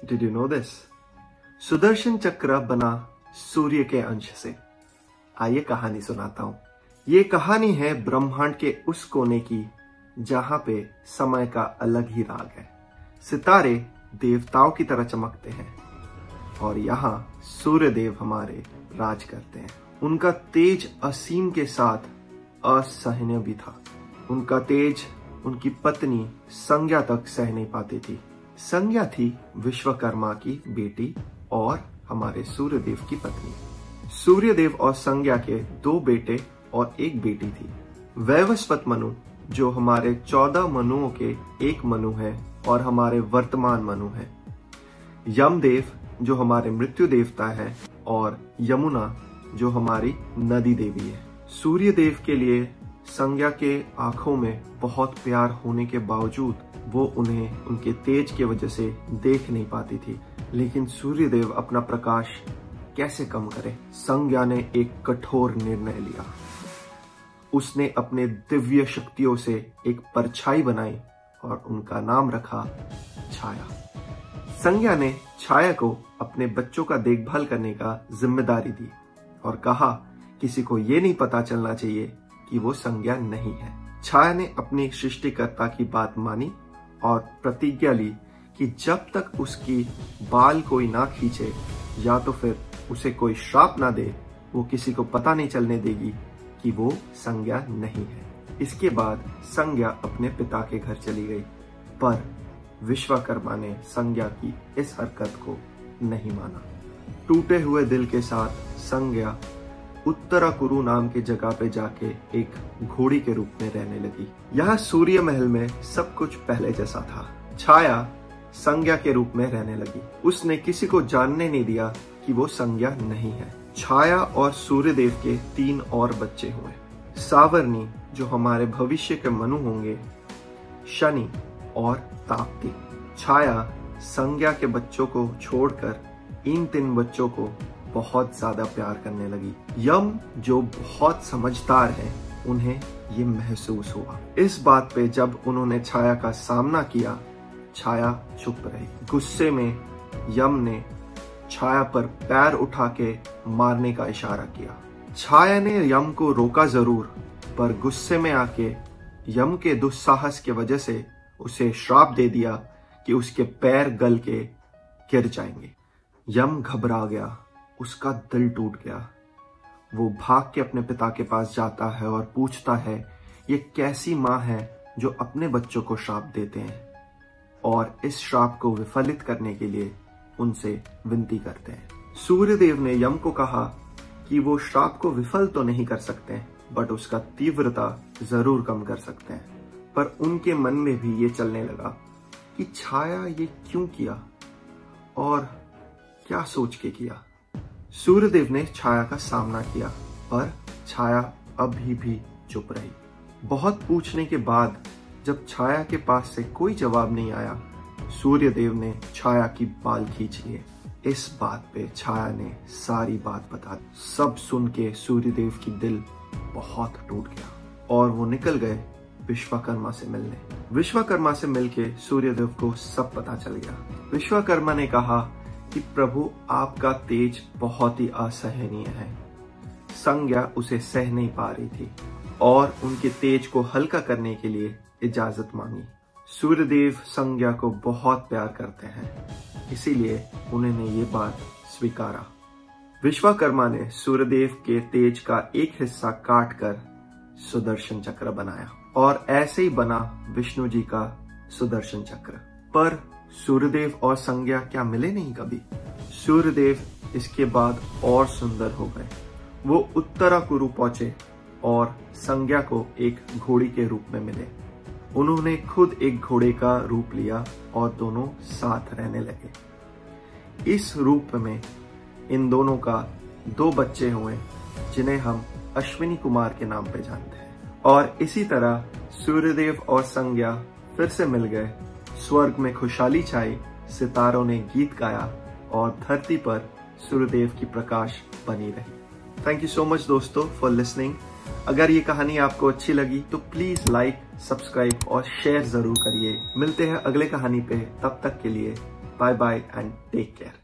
Did you know this? Sudarshan चक्र बना सूर्य के अंश से। आइए कहानी सुनाता हूं। ये कहानी है ब्रह्मांड के उस कोने की जहां पे समय का अलग ही राग है। सितारे देवताओं की तरह चमकते हैं और यहाँ सूर्य देव हमारे राज करते हैं। उनका तेज असीम के साथ असहनीय भी था। उनका तेज उनकी पत्नी संज्ञा तक सह नहीं पाती थी। संज्ञा थी विश्वकर्मा की बेटी और हमारे सूर्यदेव की पत्नी। सूर्यदेव और संज्ञा के 2 बेटे और 1 बेटी थी। वैवस्वत मनु जो हमारे 14 मनुओं के एक मनु है और हमारे वर्तमान मनु है। यमदेव जो हमारे मृत्यु देवता है और यमुना जो हमारी नदी देवी है। सूर्यदेव के लिए संज्ञा के आंखों में बहुत प्यार होने के बावजूद वो उन्हें उनके तेज की वजह से देख नहीं पाती थी। लेकिन सूर्यदेव अपना प्रकाश कैसे कम करे? संज्ञा ने एक कठोर निर्णय लिया। उसने अपने दिव्य शक्तियों से एक परछाई बनाई और उनका नाम रखा छाया। संज्ञा ने छाया को अपने बच्चों का देखभाल करने का जिम्मेदारी दी और कहा किसी को ये नहीं पता चलना चाहिए कि वो संज्ञा नहीं है। छाया ने अपनी सृष्टिकर्ता की बात मानी और प्रतिज्ञा ली कि जब तक उसकी बाल कोई ना खींचे या तो फिर उसे कोई श्राप ना दे, वो किसी को पता नहीं चलने देगी कि वो संज्ञा नहीं है। इसके बाद संज्ञा अपने पिता के घर चली गई, पर विश्वकर्मा ने संज्ञा की इस हरकत को नहीं माना। टूटे हुए दिल के साथ संज्ञा उत्तराकुरु नाम की जगह पे जाके एक घोड़ी के रूप में रहने लगी। यहाँ सूर्य महल में सब कुछ पहले जैसा था। छाया संज्ञा के रूप में रहने लगी। उसने किसी को जानने नहीं दिया कि वो संज्ञा नहीं है। छाया और सूर्यदेव के 3 और बच्चे हुए। सावर्णी जो हमारे भविष्य के मनु होंगे, शनि और ताप्ती। छाया संज्ञा के बच्चों को छोड़कर इन 3 बच्चों को बहुत ज्यादा प्यार करने लगी। यम जो बहुत समझदार है, उन्हें ये महसूस हुआ। इस बात पे जब उन्होंने छाया का सामना किया, छाया चुप रही। गुस्से में यम ने छाया पर पैर उठा के मारने का इशारा किया। छाया ने यम को रोका जरूर, पर गुस्से में आके यम के दुस्साहस की वजह से उसे श्राप दे दिया कि उसके पैर गल के गिर जाएंगे। यम घबरा गया, उसका दिल टूट गया। वो भाग के अपने पिता के पास जाता है और पूछता है ये कैसी माँ है जो अपने बच्चों को श्राप देते हैं, और इस श्राप को विफलित करने के लिए उनसे विनती करते हैं। सूर्यदेव ने यम को कहा कि वो श्राप को विफल तो नहीं कर सकते, बट उसका तीव्रता जरूर कम कर सकते हैं। पर उनके मन में भी ये चलने लगा कि छाया ये क्यों किया और क्या सोच के किया। सूर्यदेव ने छाया का सामना किया, पर छाया अभी भी चुप रही। बहुत पूछने के बाद जब छाया के पास से कोई जवाब नहीं आया, सूर्यदेव ने छाया की बाल खींच लिए। इस बात पे छाया ने सारी बात बता दी। सब सुन के सूर्यदेव की दिल बहुत टूट गया और वो निकल गए विश्वकर्मा से मिलने। विश्वकर्मा से मिलके सूर्यदेव को सब पता चल गया। विश्वकर्मा ने कहा कि प्रभु आपका तेज बहुत ही असहनीय है। संज्ञा उसे सह नहीं पा रही थी और उनके तेज को हल्का करने के लिए इजाजत मांगी। सूर्यदेव संज्ञा को बहुत प्यार करते हैं, इसीलिए उन्होंने ये बात स्वीकारा। विश्वकर्मा ने सूर्यदेव के तेज का एक हिस्सा काट कर सुदर्शन चक्र बनाया और ऐसे ही बना विष्णु जी का सुदर्शन चक्र। पर सूर्यदेव और संज्ञा क्या मिले नहीं कभी? सूर्यदेव इसके बाद और सुंदर हो गए। वो उत्तराकुरु पहुंचे और संज्ञा को एक घोड़ी के रूप में मिले। उन्होंने खुद एक घोड़े का रूप लिया और दोनों साथ रहने लगे। इस रूप में इन दोनों का 2 बच्चे हुए, जिन्हें हम अश्विनी कुमार के नाम पे जानते हैं। और इसी तरह सूर्यदेव और संज्ञा फिर से मिल गए। स्वर्ग में खुशहाली छाई, सितारों ने गीत गाया और धरती पर सूर्यदेव की प्रकाश बनी रही। थैंक यू सो मच दोस्तों फॉर लिसनिंग। अगर ये कहानी आपको अच्छी लगी तो प्लीज लाइक, सब्सक्राइब और शेयर जरूर करिए। मिलते हैं अगले कहानी पे, तब तक के लिए bye bye and take care.